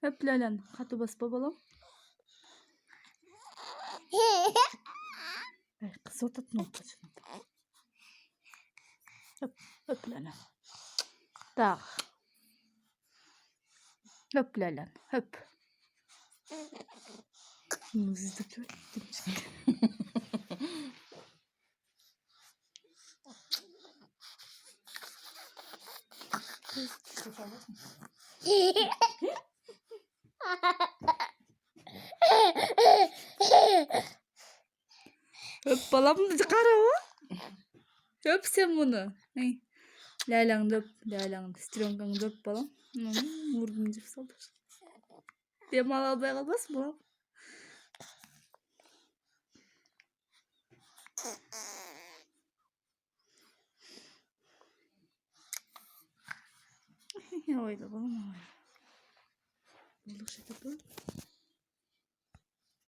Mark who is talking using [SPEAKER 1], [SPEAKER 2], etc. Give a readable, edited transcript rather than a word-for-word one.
[SPEAKER 1] Öp Lalan. Katı basma balam. Ay kız otatma otacını. Öp Lalan. Dağ. Öp Lalan. Öp. Mızdı çöktüm. Öp balam kara o. Öp sen bunu. Hey. Lalan öp. Lalan. Strongan öp balam. Vurgun cip saldır. Demal almaya kalmaz mı balam? Oyda balam. Olur şey de böyle.